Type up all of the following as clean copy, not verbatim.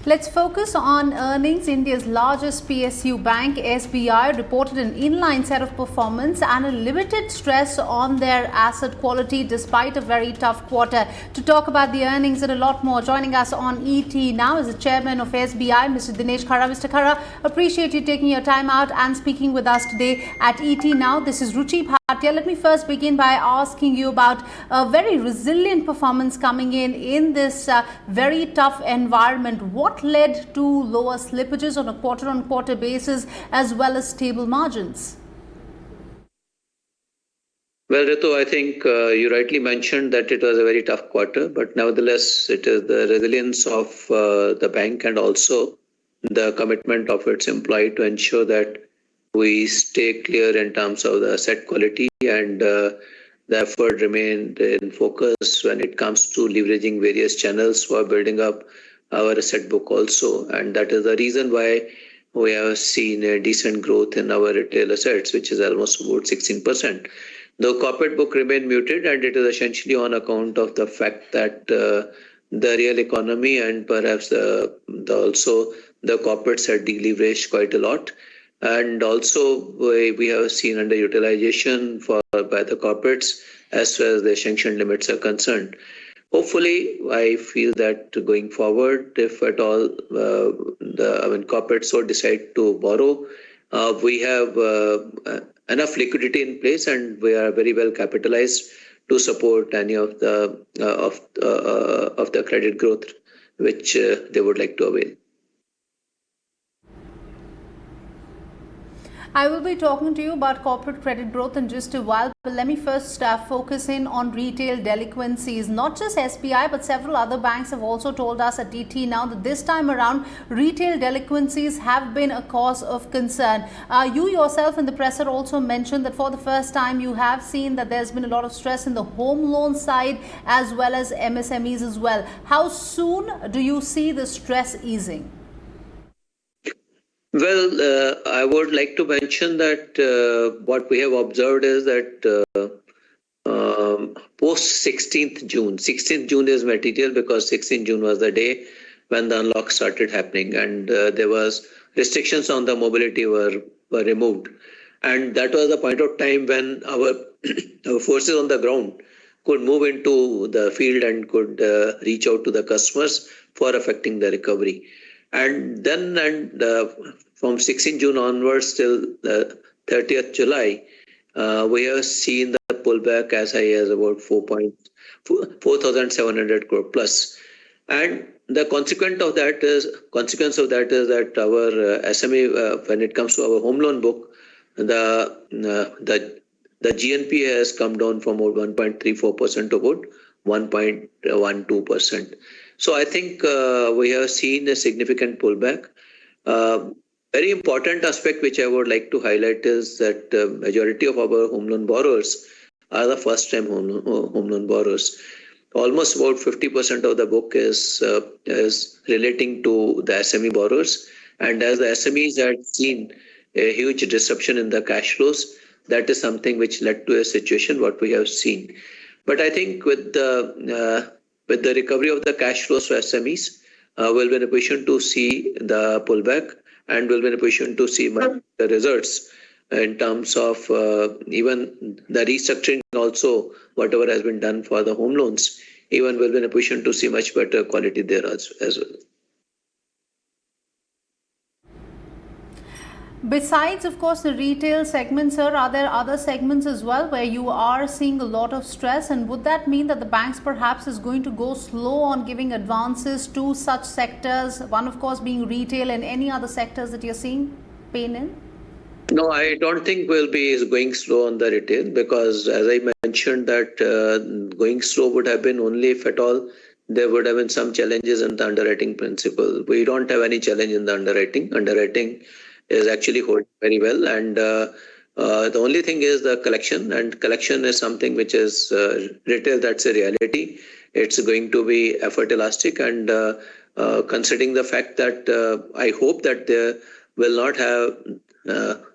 Let's focus on earnings. India's largest PSU bank, SBI, reported an inline set of performance and a limited stress on their asset quality despite a very tough quarter. To talk about the earnings and a lot more, joining us on ET now is the chairman of SBI, Mr. Dinesh Khara. Mr. Khara, appreciate you taking your time out and speaking with us today at ET now. This is Ruchi. Bhatia. Let me first begin by asking you about a very resilient performance coming in this very tough environment. What led to lower slippages on a quarter-on-quarter basis as well as stable margins? Well, Ritu, I think you rightly mentioned that it was a very tough quarter, but nevertheless, it is the resilience of the bank and also the commitment of its employee to ensure that we stay clear in terms of the asset quality and the effort remained in focus when it comes to leveraging various channels for building up our asset book also. And that is the reason why we have seen a decent growth in our retail assets, which is almost about 16%. The corporate book remained muted, and it is essentially on account of the fact that the real economy and perhaps also the corporates had deleveraged quite a lot. And also we have seen underutilization by the corporates as far as the sanction limits are concerned. Hopefully, I feel that going forward, if at all corporates so decide to borrow, we have enough liquidity in place, and we are very well capitalized to support any of the credit growth which they would like to avail. I will be talking to you about corporate credit growth in just a while, but let me first focus in on retail delinquencies. Not just SBI, but several other banks have also told us at ET now that this time around, retail delinquencies have been a cause of concern. You yourself in the presser also mentioned that for the first time you have seen that there's been a lot of stress in the home loan side as well as MSMEs as well. How soon do you see the stress easing? Well, I would like to mention that what we have observed is that post 16th June is material because 16th June was the day when the unlock started happening, and there was restrictions on the mobility were removed. And that was the point of time when our forces on the ground could move into the field and could reach out to the customers for affecting the recovery. And then from 16 June onwards till 30th July, we have seen the pullback as high as about 4,700 crore plus. And the consequence of that is that our SME, when it comes to our home loan book, the GNP has come down from about 1.34% to about 1.12%. So I think we have seen a significant pullback. Very important aspect which I would like to highlight is that majority of our home loan borrowers are the first-time home loan borrowers. Almost about 50% of the book is relating to the SME borrowers. And as the SMEs had seen a huge disruption in the cash flows, that is something which led to a situation what we have seen. But I think with the recovery of the cash flows for SMEs, we'll be in a position to see the pullback, and we'll be in a position to see the results in terms of even the restructuring also, whatever has been done for the home loans, even we'll be in a position to see much better quality there as well. Besides, of course, the retail segment, sir, are there other segments as well where you are seeing a lot of stress? And would that mean that the banks perhaps is going to go slow on giving advances to such sectors? One, of course, being retail, and any other sectors that you're seeing pain in? No, I don't think we'll be going slow on the retail because, as I mentioned, that going slow would have been only if at all there would have been some challenges in the underwriting principle. We don't have any challenge in the underwriting. Underwriting is actually holding very well, and the only thing is the collection, and collection is something which is retail, that's a reality. It's going to be effort elastic, and considering the fact that I hope that there will not have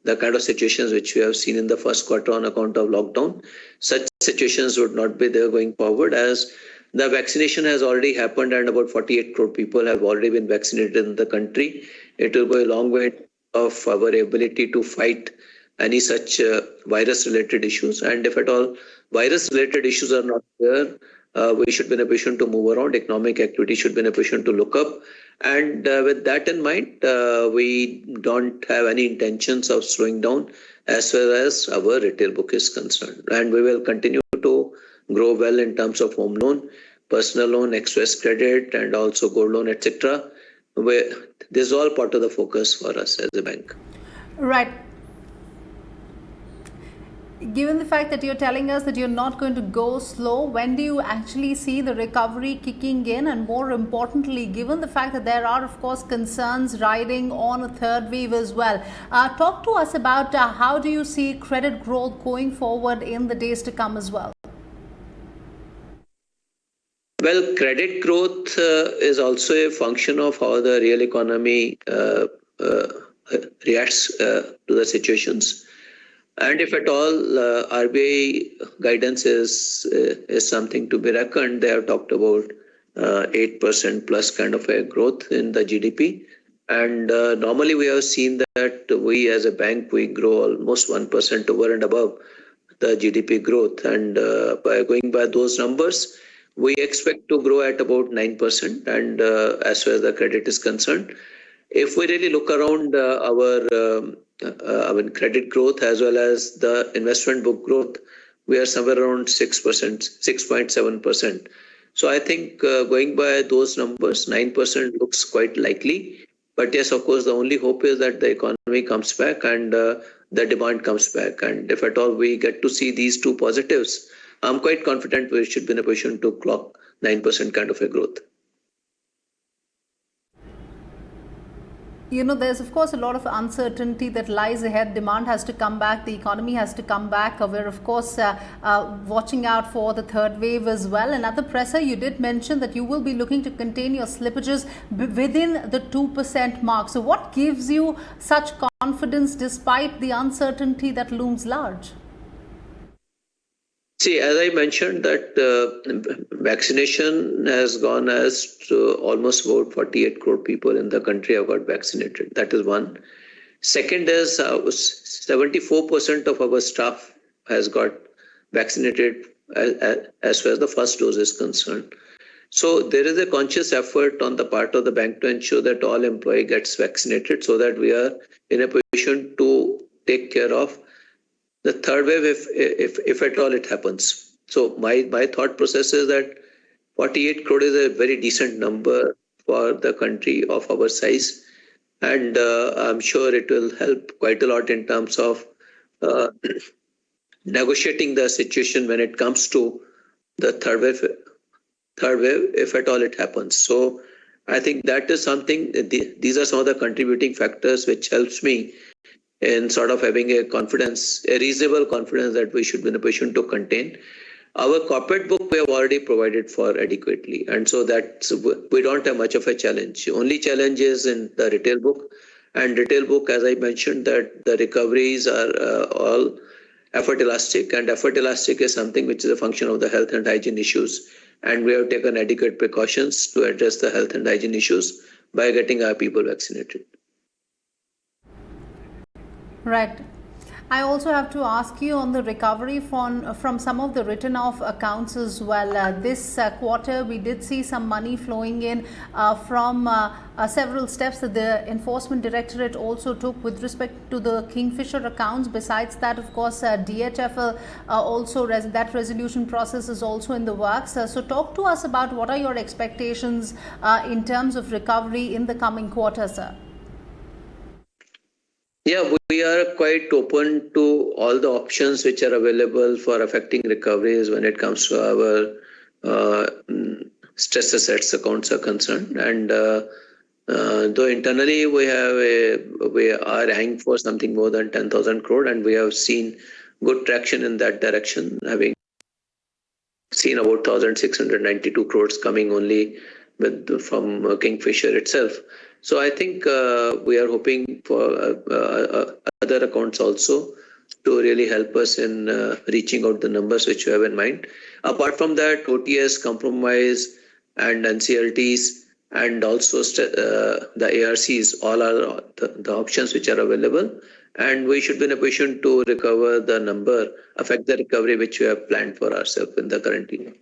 the kind of situations which we have seen in the first quarter on account of lockdown. Such situations would not be there going forward, as The vaccination has already happened and about 48 crore people have already been vaccinated in the country. It will go a long way of our ability to fight any such virus-related issues. And if at all virus-related issues are not there, we should be in a position to move around. Economic activity should be in a position to look up. And with that in mind, we don't have any intentions of slowing down as far as our retail book is concerned. And we will continue to grow well in terms of home loan, personal loan, express credit, and also gold loan, etc. This is all part of the focus for us as a bank. Right. Given the fact that you're telling us that you're not going to go slow, when do you actually see the recovery kicking in? And more importantly, given the fact that there are, of course, concerns riding on a third wave as well, talk to us about how do you see credit growth going forward in the days to come as well? Well, credit growth is also a function of how the real economy reacts to the situations. And if at all RBI guidance is something to be reckoned, they have talked about 8% plus kind of a growth in the GDP. And normally we have seen that we as a bank, we grow almost 1% over and above the GDP growth. And by going by those numbers, we expect to grow at about 9%. And as far as the credit is concerned, if we really look around our credit growth as well as the investment book growth, we are somewhere around 6%, 6.7%. So I think going by those numbers, 9% looks quite likely. But yes, of course, the only hope is that the economy comes back and the demand comes back. And if at all we get to see these two positives, I'm quite confident we should be in a position to clock 9% kind of a growth. You know, there's of course a lot of uncertainty that lies ahead. Demand has to come back. The economy has to come back. We're of course watching out for the third wave as well. And at the presser, you did mention that you will be looking to contain your slippages within the 2% mark. So what gives you such confidence despite the uncertainty that looms large? See, as I mentioned that vaccination has gone as to almost about 48 crore people in the country have got vaccinated. That is one. Second is 74% of our staff has got vaccinated as far as the first dose is concerned. So there is a conscious effort on the part of the bank to ensure that all employee gets vaccinated so that we are in a position to take care of the third wave if at all it happens. So my thought process is that 48 crore is a very decent number for the country of our size. And I'm sure it will help quite a lot in terms of negotiating the situation when it comes to the third wave if at all it happens. So I think that is something, these are some of the contributing factors which helps me in sort of having a reasonable confidence that we should be in a position to contain. Our corporate book we have already provided for adequately, and so that we don't have much of a challenge. The only challenge is in the retail book, and retail book, as I mentioned, that the recoveries are all effort elastic, and effort elastic is something which is a function of the health and hygiene issues, and we have taken adequate precautions to address the health and hygiene issues by getting our people vaccinated. Right. I also have to ask you on the recovery from some of the written off accounts as well. This quarter, we did see some money flowing in from several steps that the Enforcement Directorate also took with respect to the Kingfisher accounts. Besides that, of course, DHFL also that resolution process is also in the works. So talk to us about what are your expectations in terms of recovery in the coming quarter, sir. Yeah, we are quite open to all the options which are available for affecting recoveries when it comes to our stress assets accounts are concerned. And though internally we are eyeing for something more than 10,000 crore, and we have seen good traction in that direction, having seen about 1,692 crores coming only from Kingfisher itself. So I think we are hoping for other accounts also to really help us in reaching out the numbers which you have in mind. Apart from that, OTS, compromise, and NCLTs, and also the ARCs, all are the options which are available. And we should be in a position to recover the number, affect the recovery which we have planned for ourselves in the current year.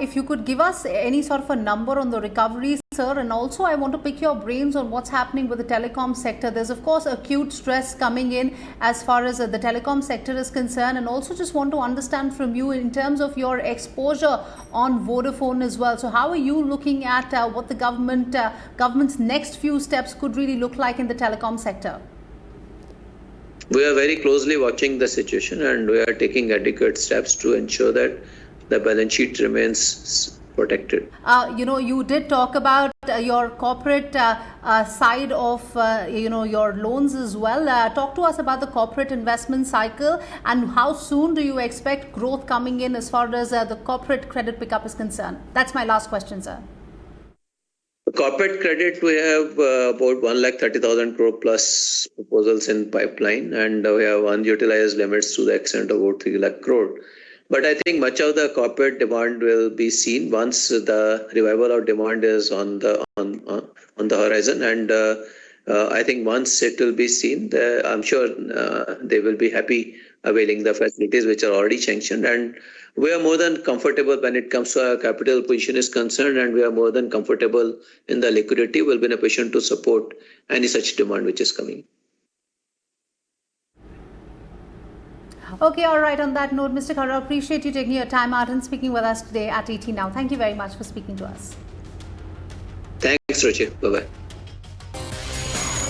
If you could give us any sort of a number on the recovery, sir, and also I want to pick your brains on what's happening with the telecom sector. There's of course acute stress coming in as far as the telecom sector is concerned, and also just want to understand from you in terms of your exposure on Vodafone as well. So how are you looking at what the government's next few steps could really look like in the telecom sector? We are very closely watching the situation, and we are taking adequate steps to ensure that the balance sheet remains protected. You did talk about your corporate side of your loans as well. Talk to us about the corporate investment cycle and how soon do you expect growth coming in as far as the corporate credit pickup is concerned. That's my last question, sir. Corporate credit, we have about 1,30,000 crore plus proposals in pipeline, and we have unutilized limits to the extent of about 3 lakh crore. But I think much of the corporate demand will be seen once the revival of demand is on the horizon, and I think once it will be seen, I'm sure they will be happy availing the facilities which are already sanctioned, and we are more than comfortable when it comes to our capital position is concerned, and we are more than comfortable in the liquidity. We'll be in a position to support any such demand which is coming. Okay, all right. On that note, Mr. Khara, appreciate you taking your time out and speaking with us today at ET Now. Thank you very much for speaking to us. Thanks, Ruchi. Bye-bye.